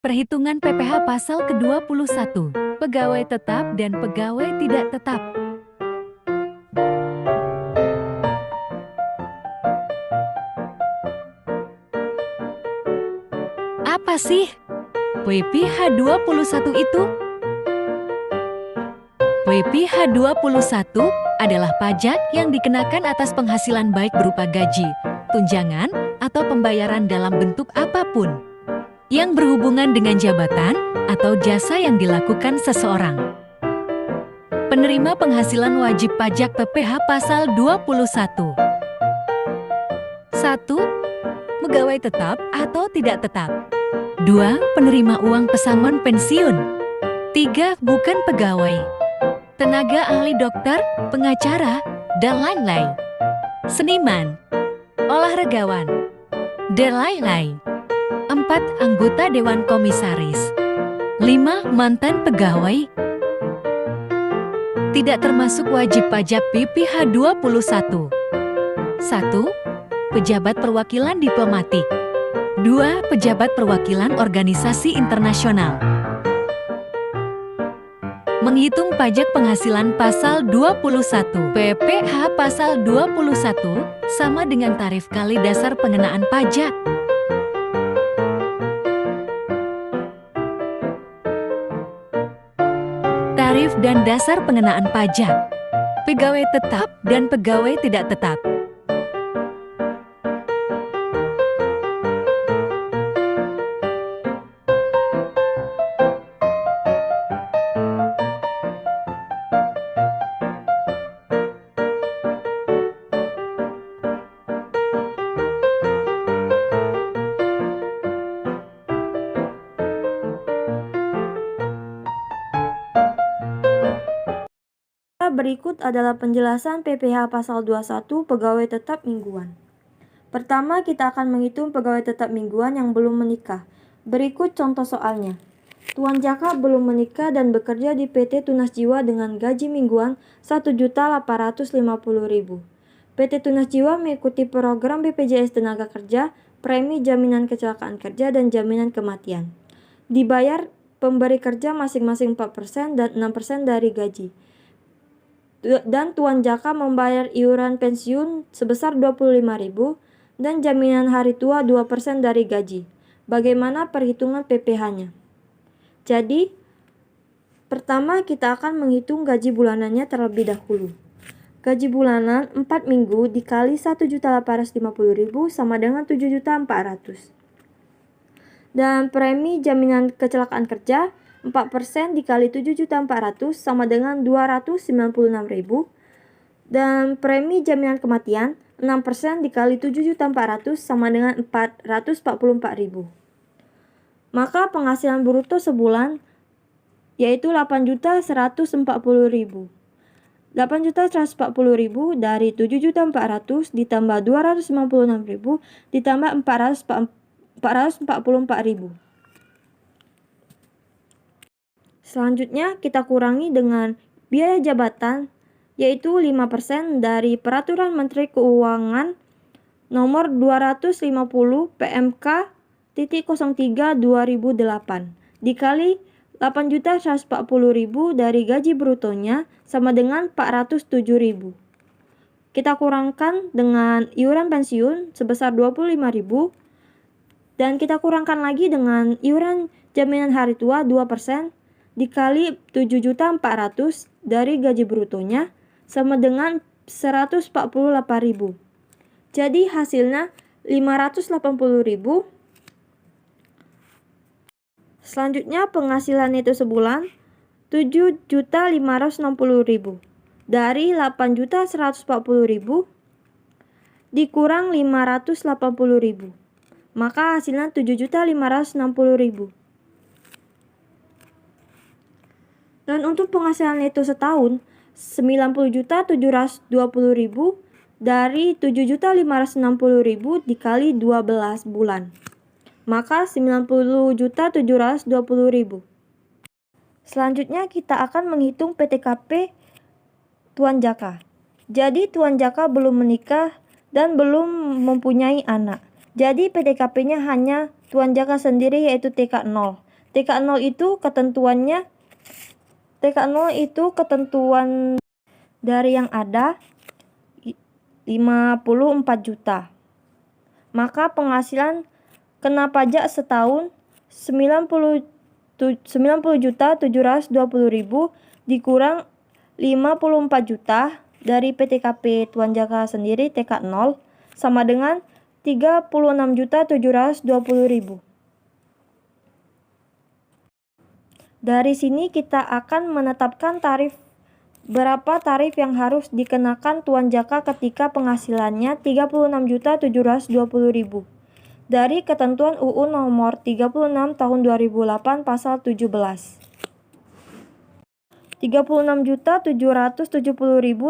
Perhitungan PPh pasal ke-21, pegawai tetap dan pegawai tidak tetap. Apa sih WPH 21 itu? WPH 21 adalah pajak yang dikenakan atas penghasilan baik berupa gaji, tunjangan, atau pembayaran dalam bentuk apapun yang berhubungan dengan jabatan atau jasa yang dilakukan seseorang. Penerima penghasilan wajib pajak PPh pasal 21. 1. Pegawai tetap atau tidak tetap. 2. Penerima uang pesangon pensiun. 3. Bukan pegawai, tenaga ahli dokter, pengacara, dan lain-lain. Seniman, olahragawan, dan lain-lain. 4. Anggota Dewan Komisaris. 5. Mantan pegawai. Tidak termasuk wajib pajak PPh 21. 1. Pejabat perwakilan diplomatik. 2. Pejabat perwakilan organisasi internasional. Menghitung pajak penghasilan pasal 21. PPh pasal 21 sama dengan tarif kali dasar pengenaan pajak. Tarif dan dasar pengenaan pajak. Pegawai tetap dan pegawai tidak tetap. Berikut adalah penjelasan PPh pasal 21 pegawai tetap mingguan. Pertama, kita akan menghitung pegawai tetap mingguan yang belum menikah. Berikut contoh soalnya. Tuan Jaka belum menikah dan bekerja di PT Tunas Jiwa dengan gaji mingguan Rp1.850.000. PT Tunas Jiwa mengikuti program BPJS Tenaga Kerja, premi jaminan kecelakaan kerja dan jaminan kematian. Dibayar pemberi kerja masing-masing 4% dan 6% dari gaji. Dan Tuan Jaka membayar iuran pensiun sebesar Rp25.000 dan jaminan hari tua 2% dari gaji. Bagaimana perhitungan PPh-nya? Jadi, pertama kita akan menghitung gaji bulanannya terlebih dahulu. Gaji bulanan 4 minggu dikali Rp1.850.000 sama dengan Rp7.400.000. Dan premi jaminan kecelakaan kerja 4% dikali Rp7.400.000 sama dengan Rp296.000. Dan premi jaminan kematian 6% dikali Rp7.400.000 sama dengan Rp444.000. Maka penghasilan bruto sebulan yaitu Rp8.140.000. Rp8.140.000 dari Rp7.400.000 ditambah Rp296.000 ditambah Rp444.000. Selanjutnya kita kurangi dengan biaya jabatan yaitu 5% dari Peraturan Menteri Keuangan nomor 250 PMK.03/2008 dikali Rp8.140.000 dari gaji brutonya sama dengan Rp407.000. Kita kurangkan dengan iuran pensiun sebesar Rp25.000 dan kita kurangkan lagi dengan iuran jaminan hari tua 2% dikali Rp7.400.000 dari gaji brutonya sama dengan Rp148.000. Jadi hasilnya Rp580.000. Selanjutnya penghasilan itu sebulan Rp7.560.000. Dari Rp8.140.000 dikurang Rp580.000. Maka hasilnya Rp7.560.000. Dan untuk penghasilan itu setahun, Rp90.720.000 dari Rp7.560.000 dikali 12 bulan. Maka Rp90.720.000. Selanjutnya kita akan menghitung PTKP Tuan Jaka. Jadi Tuan Jaka belum menikah dan belum mempunyai anak. Jadi PTKP-nya hanya Tuan Jaka sendiri yaitu TK 0. TK0 itu ketentuannya, TK0 itu ketentuan dari yang ada 54 juta. Maka penghasilan kena pajak setahun 90.720.000 dikurang 54 juta dari PTKP Tuan Jaka sendiri TK0 sama dengan 36.720.000. Dari sini kita akan menetapkan berapa tarif yang harus dikenakan Tuan Jaka ketika penghasilannya 36.720.000 dari ketentuan UU nomor 36 tahun 2008 pasal 17. 36.770.000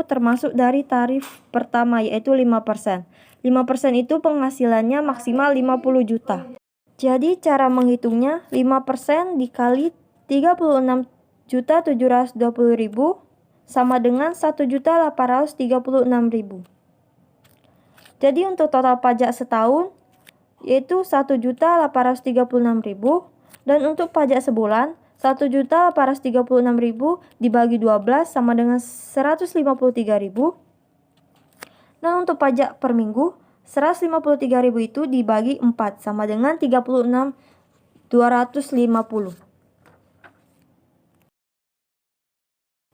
termasuk dari tarif pertama yaitu 5%. 5% itu penghasilannya maksimal 50 juta. Jadi cara menghitungnya 5% dikali 36.720.000 sama dengan 1.836.000. Jadi untuk total pajak setahun yaitu 1.836.000 dan untuk pajak sebulan 1.836.000 dibagi 12 sama dengan 153.000. Dan untuk pajak per minggu 153.000 itu dibagi 4 sama dengan 36.250.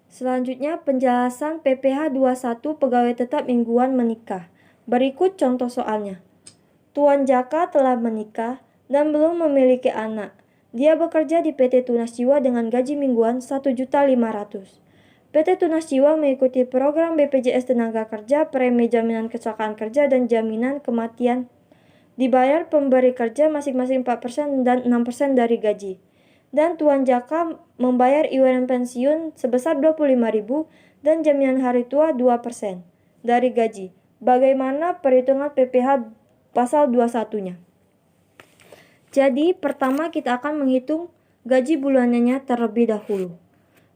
Selanjutnya penjelasan PPh 21 pegawai tetap mingguan menikah. Berikut contoh soalnya. Tuan Jaka telah menikah dan belum memiliki anak. Dia bekerja di PT Tunas Jiwa dengan gaji mingguan 1.500.000. PT Tunas Jiwa mengikuti program BPJS Tenaga Kerja, Premi Jaminan Kecelakaan Kerja dan Jaminan Kematian. Dibayar pemberi kerja masing-masing 4% dan 6% dari gaji. Dan Tuan Jaka membayar iuran pensiun sebesar 25.000 dan jaminan hari tua 2% dari gaji. Bagaimana perhitungan PPh pasal 21-nya? Jadi pertama kita akan menghitung gaji bulanannya terlebih dahulu.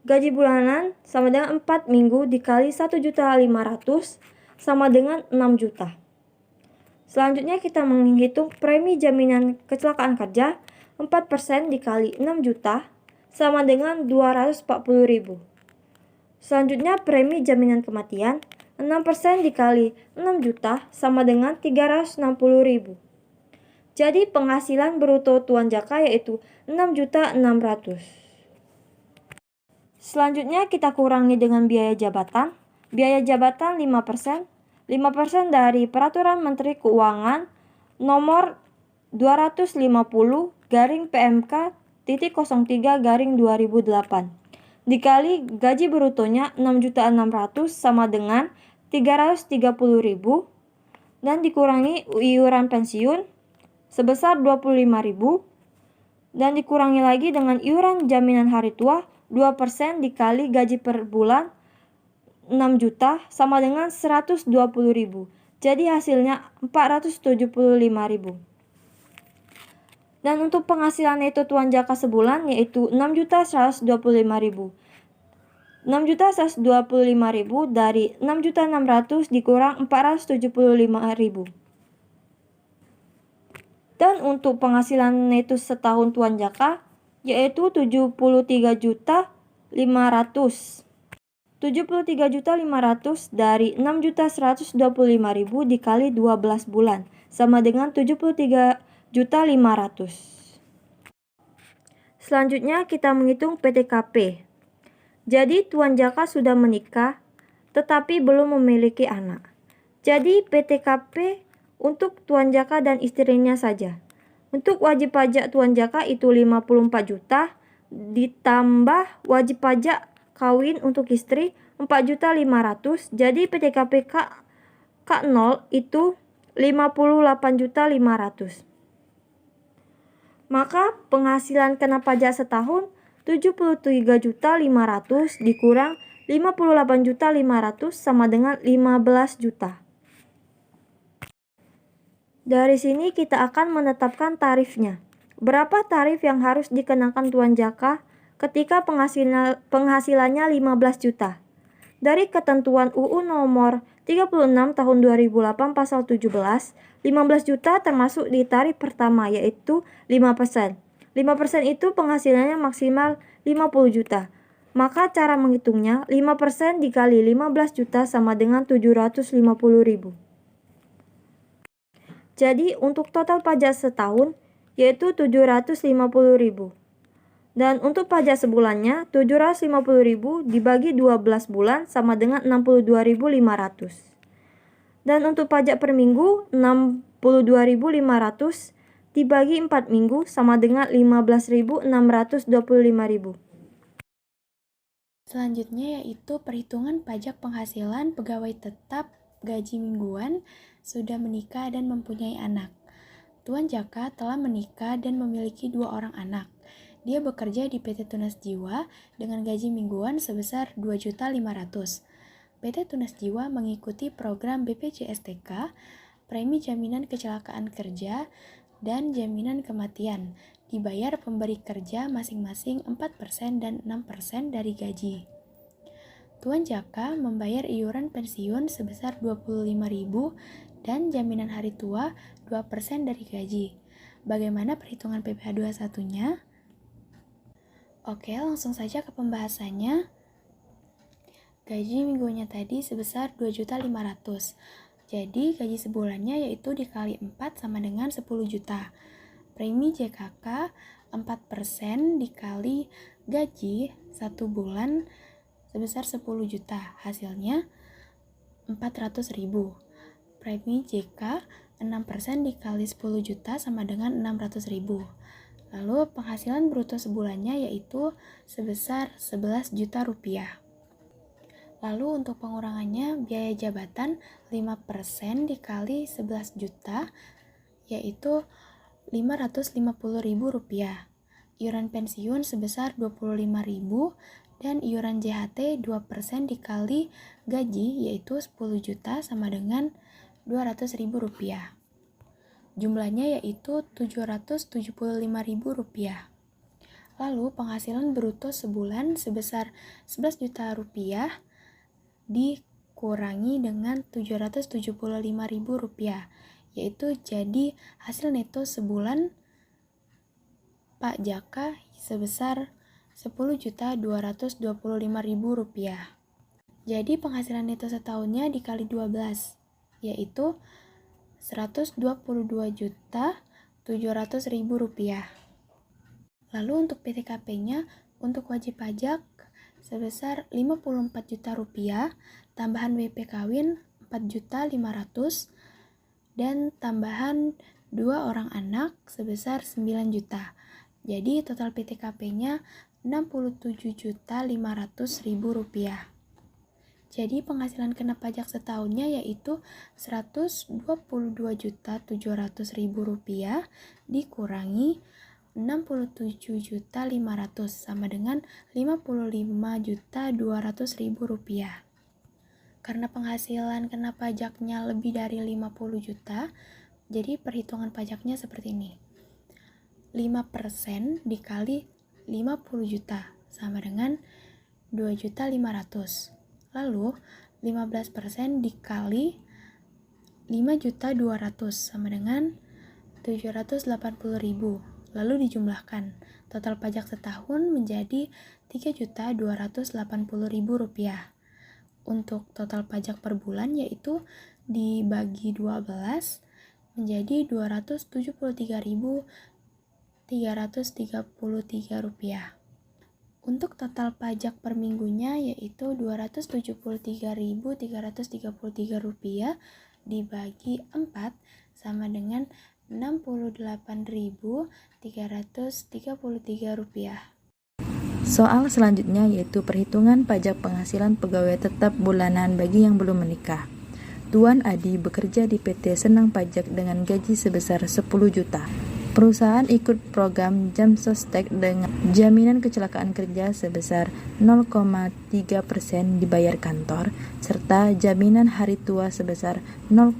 Gaji bulanan sama dengan 4 minggu dikali 1.500.000 sama dengan 6 juta. Selanjutnya kita menghitung premi jaminan kecelakaan kerja 4% dikali 6 juta sama dengan 240.000. Selanjutnya premi jaminan kematian 6% dikali 6 juta sama dengan 360.000. Jadi penghasilan bruto Tuan Jaka yaitu 6.600.000. Selanjutnya kita kurangi dengan biaya jabatan. Biaya jabatan 5%. 5% dari Peraturan Menteri Keuangan nomor 250/PMK.03/2008 dikali gaji brutonya 6.600.000 sama dengan 330.000 dan dikurangi iuran pensiun sebesar 25.000 dan dikurangi lagi dengan iuran jaminan hari tua 2% dikali gaji per bulan 6 juta sama dengan 120.000. Jadi hasilnya 475.000. Dan untuk penghasilan neto Tuan Jaka sebulan yaitu 6.125.000. 6.125.000 dari 6.600.000 dikurang 475.000. Dan untuk penghasilan neto setahun Tuan Jaka yaitu 73.500.000. 73.500.000 dari 6.125.000 dikali 12 bulan sama dengan 73.500.000. Selanjutnya kita menghitung PTKP. Jadi Tuan Jaka sudah menikah tetapi belum memiliki anak. Jadi PTKP untuk Tuan Jaka dan istrinya saja. Untuk wajib pajak Tuan Jaka itu 54 juta ditambah wajib pajak kawin untuk istri 4.500.000. Jadi PTKP K0 itu 58.500.000. Maka penghasilan kena pajak setahun 73.500.000 dikurang 58.500.000 sama dengan 15 juta. Dari sini kita akan menetapkan tarifnya. Berapa tarif yang harus dikenakan Tuan Jaka ketika penghasilannya 15 juta? Dari ketentuan UU nomor 36 tahun 2008 pasal 17, 15 juta termasuk di tarif pertama yaitu 5%. 5% itu penghasilannya maksimal 50 juta. Maka cara menghitungnya 5% dikali 15 juta sama dengan 750.000. Jadi untuk total pajak setahun yaitu 750.000. Dan untuk pajak sebulannya 750.000 dibagi 12 bulan sama dengan 62.500. Dan untuk pajak per minggu 62.500 dibagi 4 minggu sama dengan 15.625.000. Selanjutnya yaitu perhitungan pajak penghasilan pegawai tetap gaji mingguan sudah menikah dan mempunyai anak. Tuan Jaka telah menikah dan memiliki 2 orang anak. Dia bekerja di PT Tunas Jiwa dengan gaji mingguan sebesar 2.500.000. PT Tunas Jiwa mengikuti program BPJS-TK, premi jaminan kecelakaan kerja, dan jaminan kematian. Dibayar pemberi kerja masing-masing 4% dan 6% dari gaji. Tuan Jaka membayar iuran pensiun sebesar 25.000 dan jaminan hari tua 2% dari gaji. Bagaimana perhitungan PPh 21-nya? Oke, langsung saja ke pembahasannya. Gaji mingguannya tadi sebesar 2.500.000. Jadi gaji sebulannya yaitu dikali 4 sama dengan 10 juta. Premi JKK 4% dikali gaji 1 bulan sebesar 10 juta. Hasilnya 400.000. Premi JK 6% dikali 10 juta sama dengan 600.000. Lalu penghasilan bruto sebulannya yaitu sebesar 11 juta rupiah. Lalu untuk pengurangannya biaya jabatan 5% dikali 11 juta yaitu 550.000 rupiah. Iuran pensiun sebesar 25.000 dan iuran JHT 2% dikali gaji yaitu 10 juta sama dengan 200.000 rupiah. Jumlahnya yaitu 775.000 rupiah. Lalu penghasilan bruto sebulan sebesar 11 juta rupiah dikurangi dengan 775.000 rupiah, yaitu jadi hasil neto sebulan Pak Jaka sebesar 10.225.000 rupiah. Jadi penghasilan neto setahunnya dikali 12 yaitu 122.700.000 rupiah. Lalu untuk PTKP-nya untuk wajib pajak sebesar 54 juta rupiah, tambahan WP kawin 4.500.000 dan tambahan 2 orang anak sebesar 9 juta. Jadi total PTKP-nya 67.500.000 rupiah. Jadi penghasilan kena pajak setahunnya yaitu 122.700.000 rupiah dikurangi 67.500 sama dengan 55.200.000 rupiah. Karena penghasilan kena pajaknya lebih dari 50 juta, jadi perhitungan pajaknya seperti ini. 5% dikali 50 juta sama dengan 2.500.000. Lalu 15% dikali 5.200.000 sama dengan 780.000. Lalu dijumlahkan. Total pajak setahun menjadi 3.280.000 rupiah. Untuk total pajak per bulan yaitu dibagi 12 menjadi 273.333 rupiah. Untuk total pajak per minggunya yaitu 273.333 rupiah dibagi 4 sama dengan 68.333 rupiah. Soal selanjutnya yaitu perhitungan pajak penghasilan pegawai tetap bulanan bagi yang belum menikah. Tuan Adi bekerja di PT Senang Pajak dengan gaji sebesar 10 juta. Perusahaan ikut program Jamsostek dengan jaminan kecelakaan kerja sebesar 0,3% dibayar kantor, serta jaminan hari tua sebesar 0,2%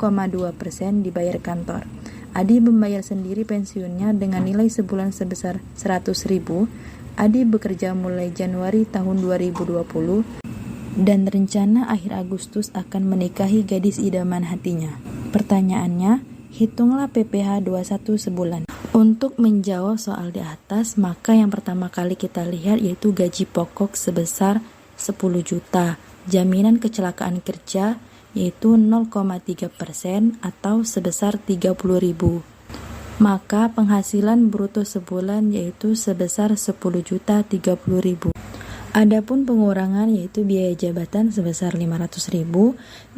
dibayar kantor. Adi membayar sendiri pensiunnya dengan nilai sebulan sebesar 100.000. Adi bekerja mulai Januari tahun 2020 dan rencana akhir Agustus akan menikahi gadis idaman hatinya. Pertanyaannya, hitunglah PPh 21 sebulan. Untuk menjawab soal di atas, maka yang pertama kali kita lihat yaitu gaji pokok sebesar 10 juta. Jaminan kecelakaan kerja yaitu 0,3% atau sebesar 30.000. Maka penghasilan bruto sebulan yaitu sebesar 10.030.000. Adapun pengurangan yaitu biaya jabatan sebesar 500.000,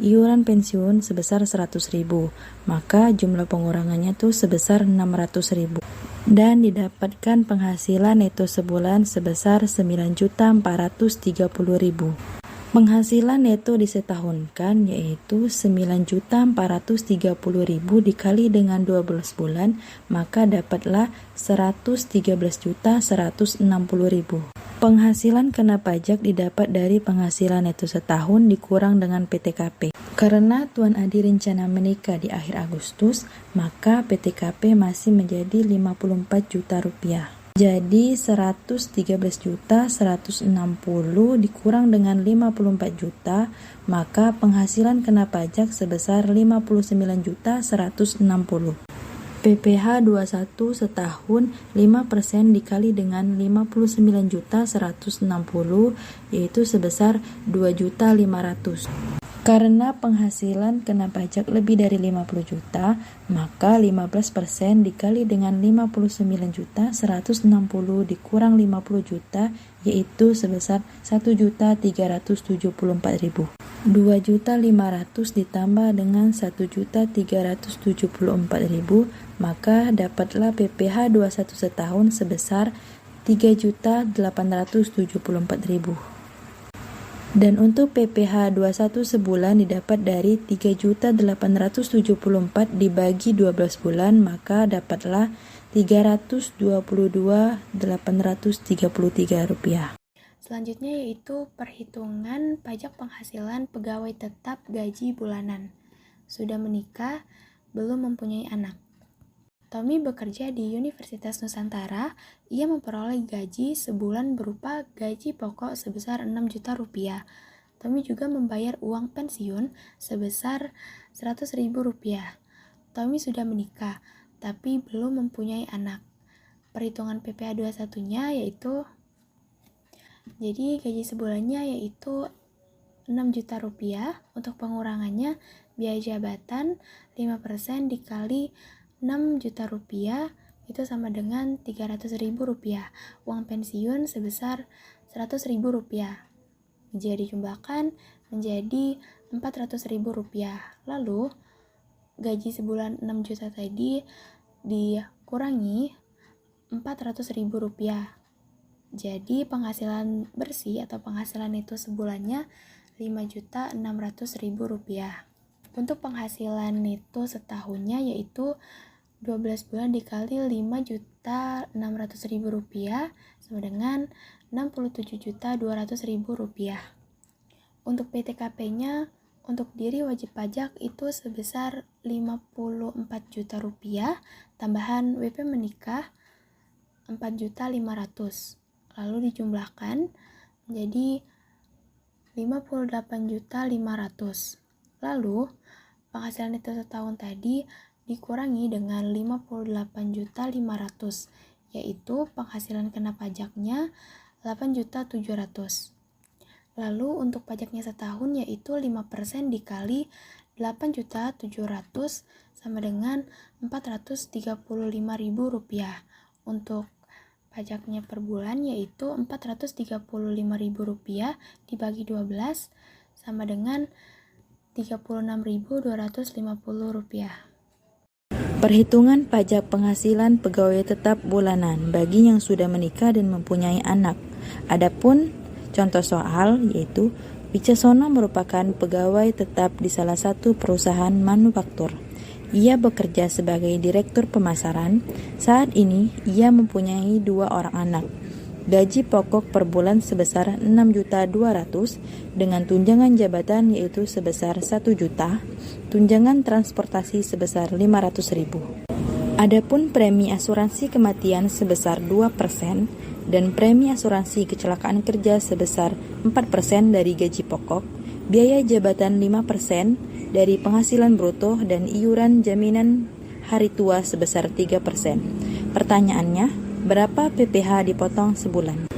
iuran pensiun sebesar 100.000, maka jumlah pengurangannya itu sebesar 600.000. Dan didapatkan penghasilan neto sebulan sebesar 9.430.000. Penghasilan neto disetahunkan yaitu 9.430.000 dikali dengan 12 bulan, maka dapatlah 113.160.000. Penghasilan kena pajak didapat dari penghasilan neto setahun dikurang dengan PTKP. Karena Tuan Adi rencana menikah di akhir Agustus, maka PTKP masih menjadi 54 juta rupiah. Jadi 113.160 dikurang dengan 54 juta, maka penghasilan kena pajak sebesar 59.160. PPh 21 setahun 5% dikali dengan 59.160 yaitu sebesar 2.500. Karena penghasilan kena pajak lebih dari 50 juta, maka 15% dikali dengan 59.160 dikurang 50 juta yaitu sebesar 1.374.000. 2.500 ditambah dengan 1.374.000, maka dapatlah PPh 21 setahun sebesar 3.874.000. Dan untuk PPh 21 sebulan didapat dari 3.874 dibagi 12 bulan, maka dapatlah 322.833 rupiah. Selanjutnya yaitu perhitungan pajak penghasilan pegawai tetap gaji bulanan. Sudah menikah, belum mempunyai anak. Tommy bekerja di Universitas Nusantara. Ia memperoleh gaji sebulan berupa gaji pokok sebesar 6 juta rupiah. Tommy juga membayar uang pensiun sebesar 100.000 rupiah. Tommy sudah menikah, tapi belum mempunyai anak. Perhitungan PPh 21-nya yaitu, jadi gaji sebulannya yaitu 6 juta rupiah. Untuk pengurangannya, biaya jabatan 5% dikali 6 juta rupiah itu sama dengan 300.000 rupiah. Uang pensiun sebesar 100.000 rupiah. Jika dijumlahkan menjadi 400.000 rupiah. Lalu gaji sebulan 6 juta tadi dikurangi 400.000 rupiah. Jadi penghasilan bersih atau penghasilan itu sebulannya 5.600.000 rupiah. Untuk penghasilan neto setahunnya yaitu 12 bulan dikali 5.600.000 rupiah sama dengan 67.200.000 rupiah. Untuk PTKP-nya untuk diri wajib pajak itu sebesar 54 juta rupiah, tambahan WP menikah 4.500.000. Lalu dijumlahkan menjadi 58.500.000. Lalu penghasilan neto setahun tadi dikurangi dengan 58.500.000, yaitu penghasilan kena pajaknya 8.700.000. Lalu untuk pajaknya setahun yaitu 5% dikali 8.700.000 sama dengan 435.000 rupiah. Untuk pajaknya per bulan yaitu 435.000 rupiah dibagi 12 sama dengan 36.250 rupiah. Perhitungan pajak penghasilan pegawai tetap bulanan bagi yang sudah menikah dan mempunyai anak. Adapun contoh soal yaitu Wicaksono merupakan pegawai tetap di salah satu perusahaan manufaktur. Ia bekerja sebagai direktur pemasaran. Saat ini ia mempunyai 2 orang anak. Gaji pokok per bulan sebesar 6.200.000 dengan tunjangan jabatan yaitu sebesar 1 juta, tunjangan transportasi sebesar 500.000. Adapun premi asuransi kematian sebesar 2% dan premi asuransi kecelakaan kerja sebesar 4% dari gaji pokok, biaya jabatan 5% dari penghasilan bruto dan iuran jaminan hari tua sebesar 3%. Pertanyaannya, berapa PPh dipotong sebulan?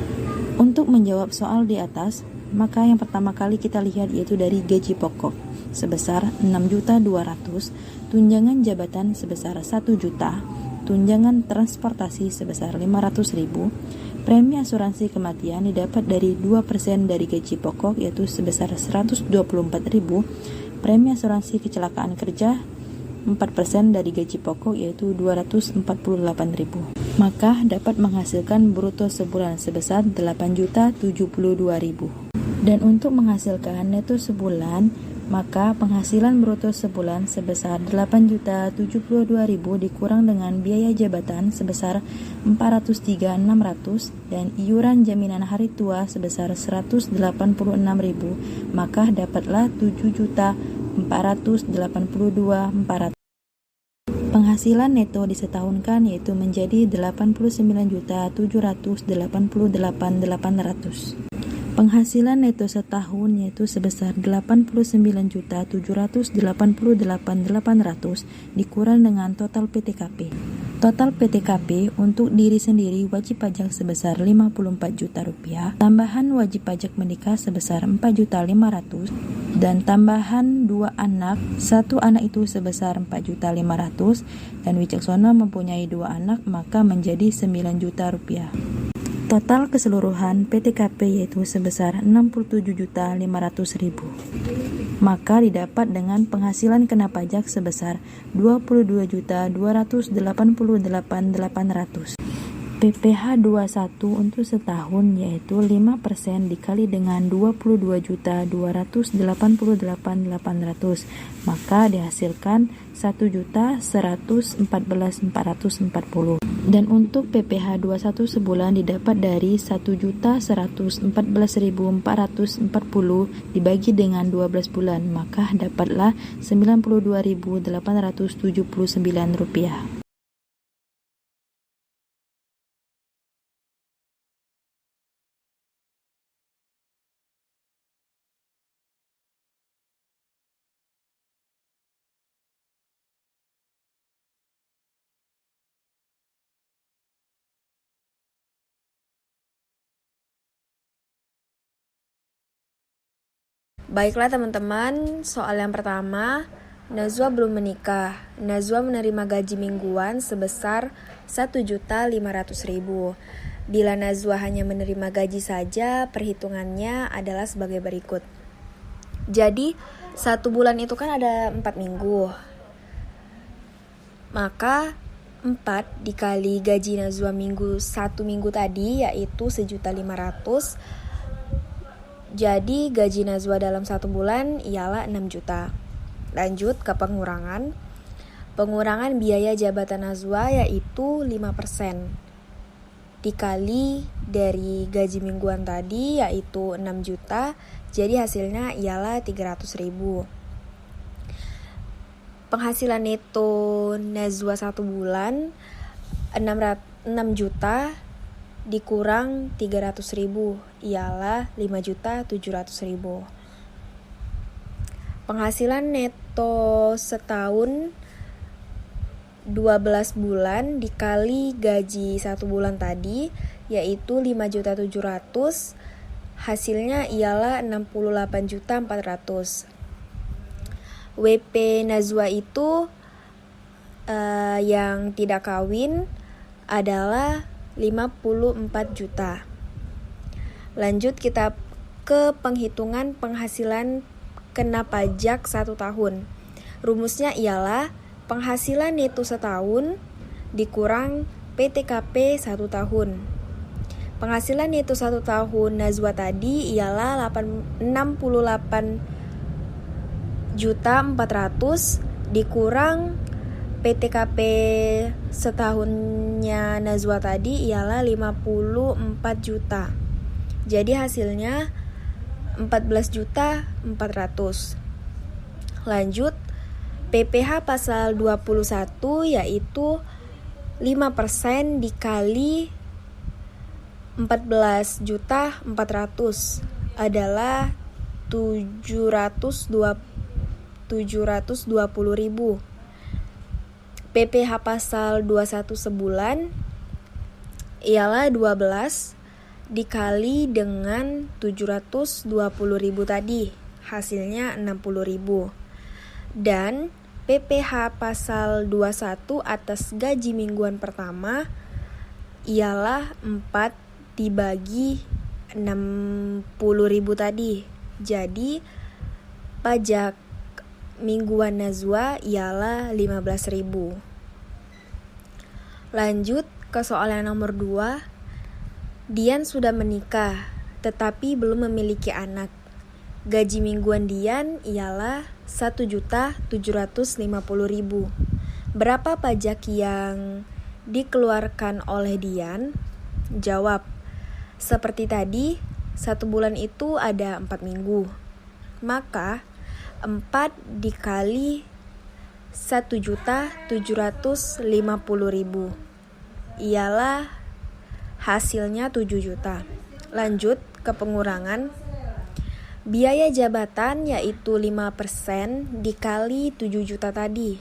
Untuk menjawab soal di atas, maka yang pertama kali kita lihat yaitu dari gaji pokok sebesar 6.200.000, tunjangan jabatan sebesar 1 juta, tunjangan transportasi sebesar 500.000, premi asuransi kematian didapat dari 2% dari gaji pokok yaitu sebesar 124.000, premi asuransi kecelakaan kerja 4% dari gaji pokok yaitu 248.000. Maka dapat menghasilkan bruto sebulan sebesar 8.072.000. Dan untuk menghasilkan neto sebulan, maka penghasilan bruto sebulan sebesar 8.072.000 dikurang dengan biaya jabatan sebesar 403.600 dan iuran jaminan hari tua sebesar 186.000, maka dapatlah 7.482.400. Penghasilan neto disetahunkan yaitu menjadi 89.788.800. Penghasilan neto setahun yaitu sebesar 89.788.800 dikurang dengan total PTKP. Total PTKP untuk diri sendiri wajib pajak sebesar 54 juta rupiah, tambahan wajib pajak menikah sebesar 4.500.000 dan tambahan 2 anak, 1 anak itu sebesar 4.500.000 dan wicaksana mempunyai 2 anak maka menjadi 9 juta rupiah. Total keseluruhan PTKP yaitu sebesar 67.500.000. Maka didapat dengan penghasilan kena pajak sebesar 22.288.800. PPh 21 untuk setahun yaitu 5% dikali dengan 22.288.800, maka dihasilkan 1.114.440. Dan untuk PPh 21 sebulan didapat dari 1.114.440 dibagi dengan 12 bulan, maka dapatlah 92.879 rupiah. Baiklah teman-teman, soal yang pertama, Najwa belum menikah. Najwa menerima gaji mingguan sebesar 1.500.000. Bila Najwa hanya menerima gaji saja, perhitungannya adalah sebagai berikut. Jadi, 1 bulan itu kan ada 4 minggu. Maka 4 dikali gaji Najwa 1 minggu tadi yaitu 1.500.000. Jadi gaji Najwa dalam 1 bulan ialah 6 juta. Lanjut ke pengurangan. Pengurangan biaya jabatan Najwa yaitu 5%. Dikali dari gaji mingguan tadi yaitu 6 juta. Jadi hasilnya ialah 300.000. Penghasilan neto Najwa 1 bulan 6 juta dikurang 300.000 ialah 5.700.000. Penghasilan neto setahun 12 bulan dikali gaji 1 bulan tadi yaitu 5.700.000, hasilnya ialah 68.400. WP Najwa itu yang tidak kawin adalah 54 juta. Lanjut kita ke penghitungan penghasilan kena pajak 1 tahun. Rumusnya ialah penghasilan neto setahun dikurang PTKP 1 tahun. Penghasilan neto 1 tahun Najwa tadi ialah 68.400.000 dikurang PTKP setahunnya Najwa tadi ialah 54 juta. Jadi hasilnya 14.400.000. Lanjut, PPh pasal 21 yaitu 5% dikali 14.400.000 adalah 720.000. PPh pasal 21 sebulan ialah 12 dikali dengan 720.000 tadi, hasilnya 60.000. Dan PPh pasal 21 atas gaji mingguan pertama ialah 4 dibagi 60.000 tadi. Jadi pajak mingguan Nazwa ialah 15.000. Lanjut ke soal yang nomor 2. Dian sudah menikah, tetapi belum memiliki anak. Gaji mingguan Dian ialah 1.750.000. Berapa pajak yang dikeluarkan oleh Dian? Jawab. Seperti tadi, 1 bulan itu ada 4 minggu. Maka 4 dikali 1.750.000 ialah hasilnya 7 juta. Lanjut ke pengurangan. Biaya jabatan yaitu 5% dikali 7 juta tadi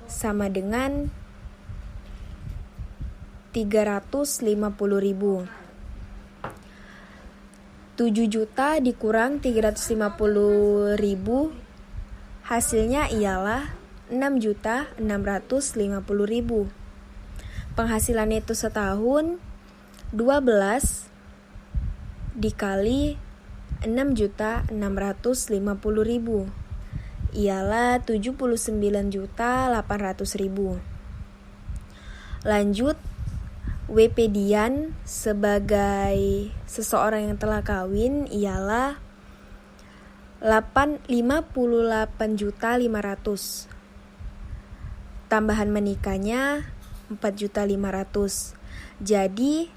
sama dengan 350.000. 7 juta dikurang 350.000 hasilnya ialah 6.650.000. Penghasilan itu setahun 12 dikali 6.650.000 ialah 79.800.000. Lanjut, WP Dian sebagai seseorang yang telah kawin ialah 58.500.000. Tambahan menikahnya 4.500.000. Jadi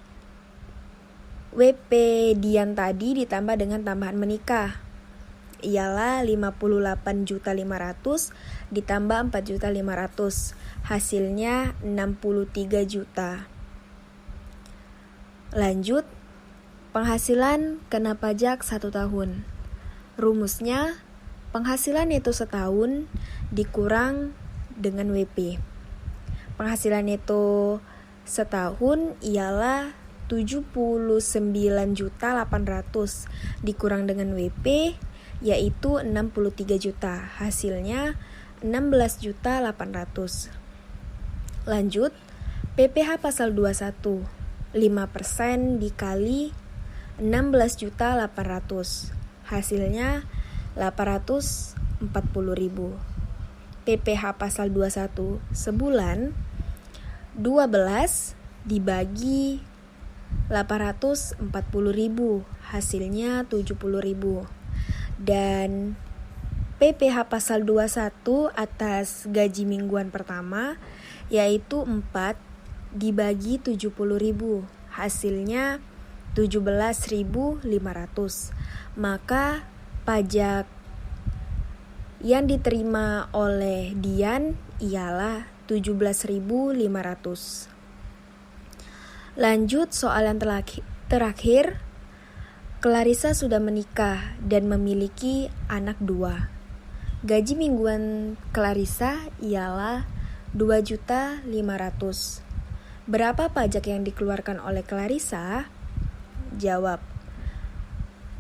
WP Dian tadi ditambah dengan tambahan menikah ialah 58.500.000 ditambah 4.500.000. Hasilnya 63 juta. Lanjut, penghasilan kena pajak 1 tahun. Rumusnya, penghasilan itu setahun dikurang dengan WP. Penghasilan itu setahun ialah 79.800.000 dikurang dengan WP yaitu 63 juta. Hasilnya 16.800.000. Lanjut, PPh pasal 21. 5% dikali 16.800.000. Hasilnya 840.000. PPh pasal 21 sebulan 12 dibagi 840.000, hasilnya 70.000. Dan PPh pasal 21 atas gaji mingguan pertama yaitu 4 dibagi 70.000, hasilnya 17.500. Maka pajak yang diterima oleh Dian ialah 17.500. Lanjut soal yang terakhir. Clarissa sudah menikah dan memiliki anak 2. Gaji mingguan Clarissa ialah 2.500.000. Berapa pajak yang dikeluarkan oleh Clarissa? Jawab.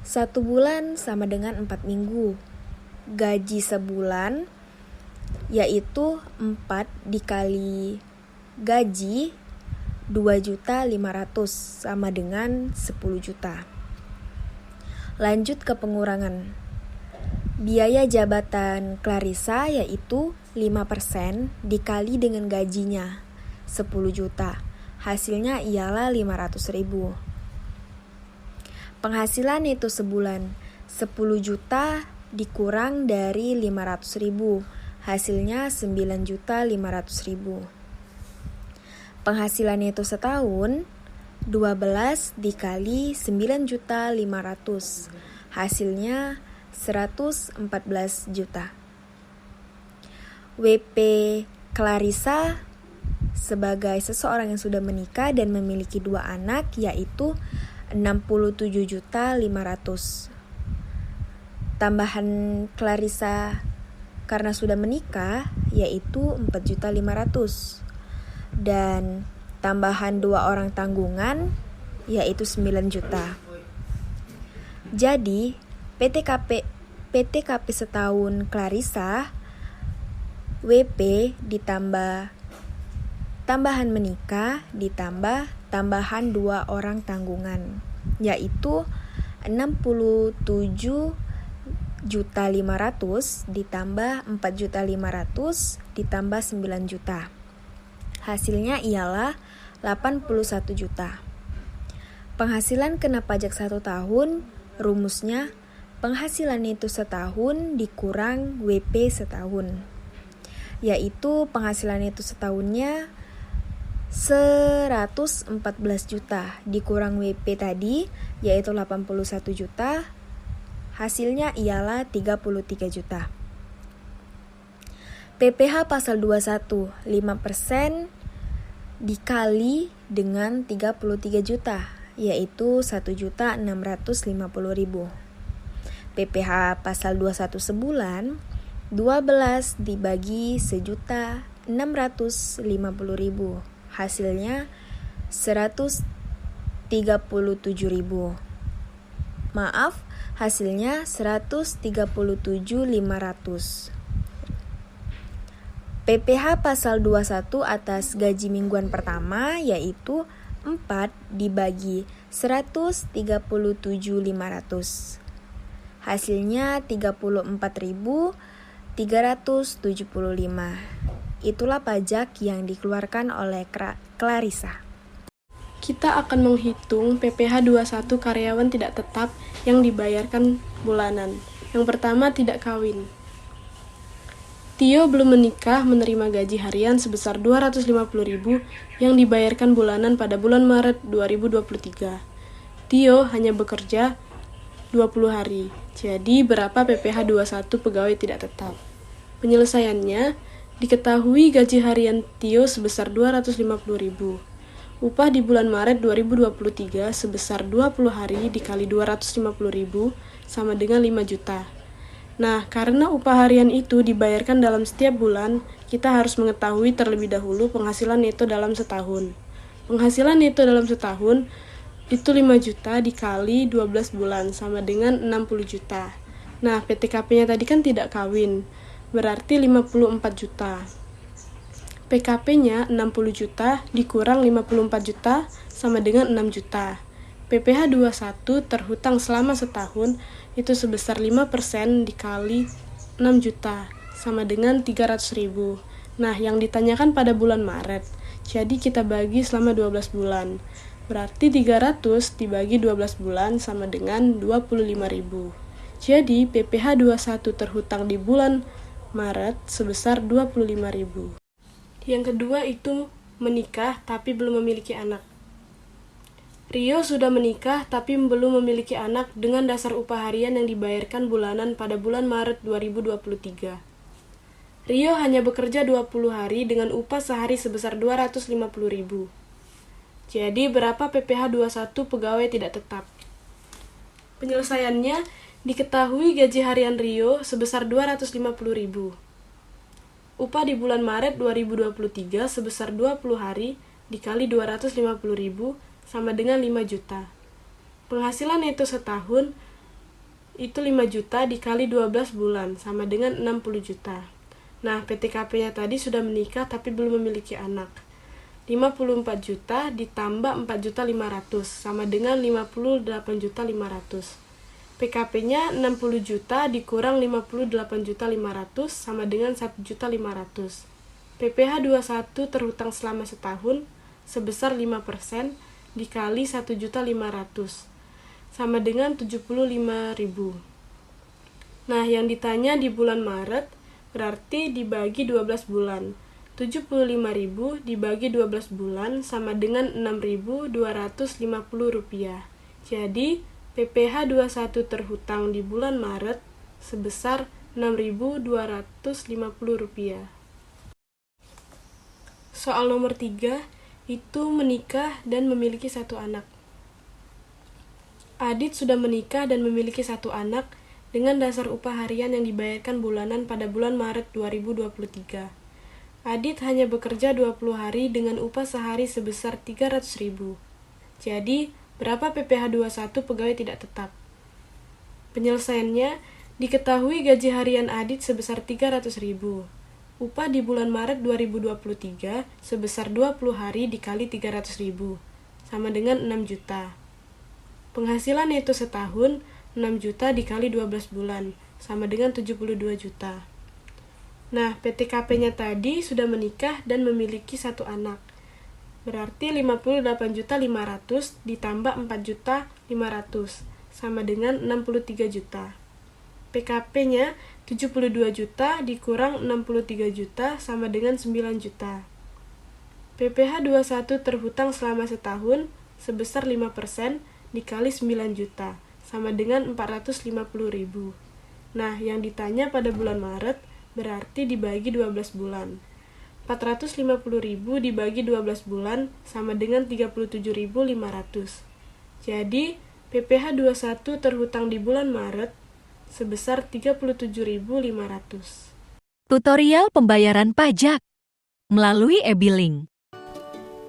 1 bulan sama dengan 4 minggu. Gaji sebulan yaitu 4 dikali gaji 2.500.000 sama dengan 10 juta. Lanjut ke pengurangan. Biaya jabatan Clarissa yaitu 5% dikali dengan gajinya 10 juta. Hasilnya ialah 500.000. Penghasilan itu sebulan 10 juta dikurang dari 500.000. Hasilnya 9.500.000. Penghasilan itu setahun 12 dikali 9.500.000. Hasilnya 114 juta. WP Clarissa sebagai seseorang yang sudah menikah dan memiliki 2 anak yaitu 67.500.000. Tambahan Clarissa karena sudah menikah yaitu 4.500.000. Dan tambahan 2 orang tanggungan, yaitu 9 juta. Jadi, PTKP setahun Clarissa, WP ditambah tambahan menikah ditambah tambahan 2 orang tanggungan, yaitu 67.500.000 ditambah 4.500.000 ditambah 9 juta. Hasilnya ialah 81 juta. Penghasilan kena pajak 1 tahun, rumusnya penghasilan itu setahun dikurang WP setahun, yaitu penghasilan itu setahunnya 114 juta dikurang WP tadi, yaitu 81 juta. Hasilnya ialah 33 juta. PPh pasal 21, 5% dikali dengan 33 juta, yaitu 1.650.000. PPh pasal 21 sebulan, 12 dibagi 1.650.000. Hasilnya 137.000. Maaf, hasilnya 137.500. PPh pasal 21 atas gaji mingguan pertama yaitu 4 dibagi 137.500. Hasilnya 34.375. Itulah pajak yang dikeluarkan oleh Clarissa. Kita akan menghitung PPh 21 karyawan tidak tetap yang dibayarkan bulanan. Yang pertama, tidak kawin. Tio belum menikah menerima gaji harian sebesar 250.000 yang dibayarkan bulanan pada bulan Maret 2023. Tio hanya bekerja 20 hari. Jadi berapa PPh 21 pegawai tidak tetap? Penyelesaiannya, diketahui gaji harian Tio sebesar 250.000. Upah di bulan Maret 2023 sebesar 20 hari dikali 250.000 sama dengan 5 juta. Nah, karena upah harian itu dibayarkan dalam setiap bulan, kita harus mengetahui terlebih dahulu penghasilan neto dalam setahun. Penghasilan neto dalam setahun itu 5 juta dikali 12 bulan sama dengan 60 juta. Nah, PTKP-nya tadi kan tidak kawin, berarti 54 juta. PKP-nya 60 juta dikurang 54 juta sama dengan 6 juta. PPh 21 terhutang selama setahun itu sebesar 5% dikali 6 juta sama dengan 300.000. Nah, yang ditanyakan pada bulan Maret. Jadi kita bagi selama 12 bulan. Berarti 300 dibagi 12 bulan sama dengan 25.000. Jadi PPh 21 terhutang di bulan Maret sebesar 25.000. Yang kedua itu menikah tapi belum memiliki anak. Rio sudah menikah tapi belum memiliki anak dengan dasar upah harian yang dibayarkan bulanan pada bulan Maret 2023. Rio hanya bekerja 20 hari dengan upah sehari sebesar 250.000. Jadi berapa PPh 21 pegawai tidak tetap? Penyelesaiannya, diketahui gaji harian Rio sebesar 250.000. Upah di bulan Maret 2023 sebesar 20 hari dikali 250.000 sama dengan 5 juta. Penghasilan neto setahun itu 5 juta dikali 12 bulan sama dengan 60 juta. Nah, PTKP-nya tadi sudah menikah tapi belum memiliki anak. 54 juta ditambah 4.500.000 sama dengan 58.500.000. PKP-nya 60 juta dikurang 58.500.000 sama dengan 1.500.000. PPh 21 terhutang selama setahun sebesar 5% dikali 1.500.000 sama dengan 75.000. Nah, yang ditanya di bulan Maret berarti dibagi 12 bulan. 75.000 dibagi 12 bulan sama dengan 6.250 rupiah. Jadi, PPh 21 terhutang di bulan Maret sebesar 6.250 rupiah. Soal nomor 3 itu menikah dan memiliki 1 anak. Adit sudah menikah dan memiliki 1 anak dengan dasar upah harian yang dibayarkan bulanan pada bulan Maret 2023. Adit hanya bekerja 20 hari dengan upah sehari sebesar 300.000. Jadi, berapa PPh 21 pegawai tidak tetap? Penyelesaiannya, diketahui gaji harian Adit sebesar 300.000. Upah di bulan Maret 2023 sebesar 20 hari dikali 300.000, sama dengan 6 juta. Penghasilan neto setahun 6 juta dikali 12 bulan, sama dengan 72 juta. Nah, PTKP-nya tadi sudah menikah dan memiliki 1 anak. Berarti 58.500.000 ditambah 4.500.000, sama dengan 63 juta. PKP-nya 72 juta dikurang 63 juta sama dengan 9 juta. PPh 21 terhutang selama setahun sebesar 5% dikali 9 juta, sama dengan 450.000. Nah, yang ditanya pada bulan Maret berarti dibagi 12 bulan. 450.000 dibagi 12 bulan sama dengan 37.500. Jadi, PPh 21 terhutang di bulan Maret sebesar 37.500. Tutorial pembayaran pajak melalui e-billing.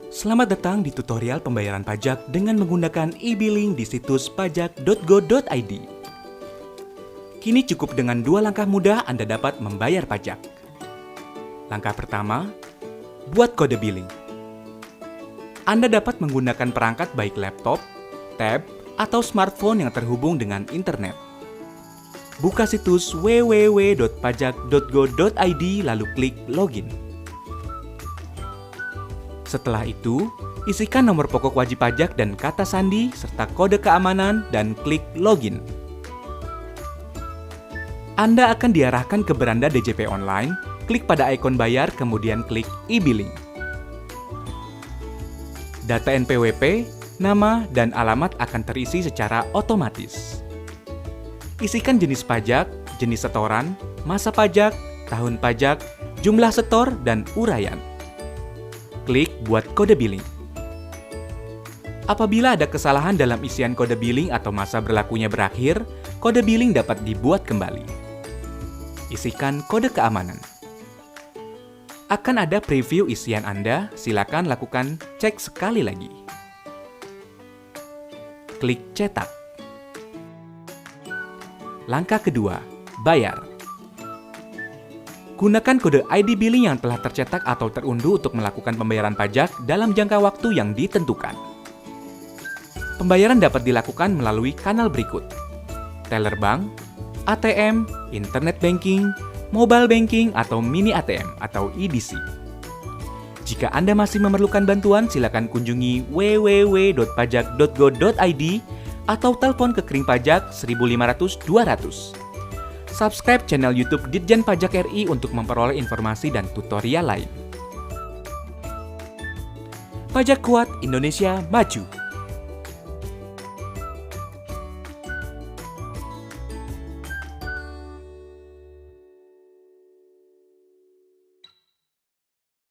Selamat datang di tutorial pembayaran pajak dengan menggunakan e-billing di situs pajak.go.id. Kini cukup dengan 2 langkah mudah Anda dapat membayar pajak. Langkah pertama, buat kode billing. Anda dapat menggunakan perangkat baik laptop, tab, atau smartphone yang terhubung dengan internet. Buka situs www.pajak.go.id lalu klik login. Setelah itu, isikan nomor pokok wajib pajak dan kata sandi serta kode keamanan dan klik login. Anda akan diarahkan ke beranda DJP online, klik pada ikon bayar kemudian klik e-billing. Data NPWP, nama, dan alamat akan terisi secara otomatis. Isikan jenis pajak, jenis setoran, masa pajak, tahun pajak, jumlah setor, dan uraian. Klik buat kode billing. Apabila ada kesalahan dalam isian kode billing atau masa berlakunya berakhir, kode billing dapat dibuat kembali. Isikan kode keamanan. Akan ada preview isian Anda, silakan lakukan cek sekali lagi. Klik cetak. Langkah kedua, bayar. Gunakan kode ID billing yang telah tercetak atau terunduh untuk melakukan pembayaran pajak dalam jangka waktu yang ditentukan. Pembayaran dapat dilakukan melalui kanal berikut: teller bank, ATM, internet banking, mobile banking, atau mini ATM atau EDC. Jika Anda masih memerlukan bantuan, silakan kunjungi www.pajak.go.id atau telepon ke Kering Pajak 1500-200. Subscribe channel YouTube Ditjen Pajak RI untuk memperoleh informasi dan tutorial lain. Pajak kuat, Indonesia maju.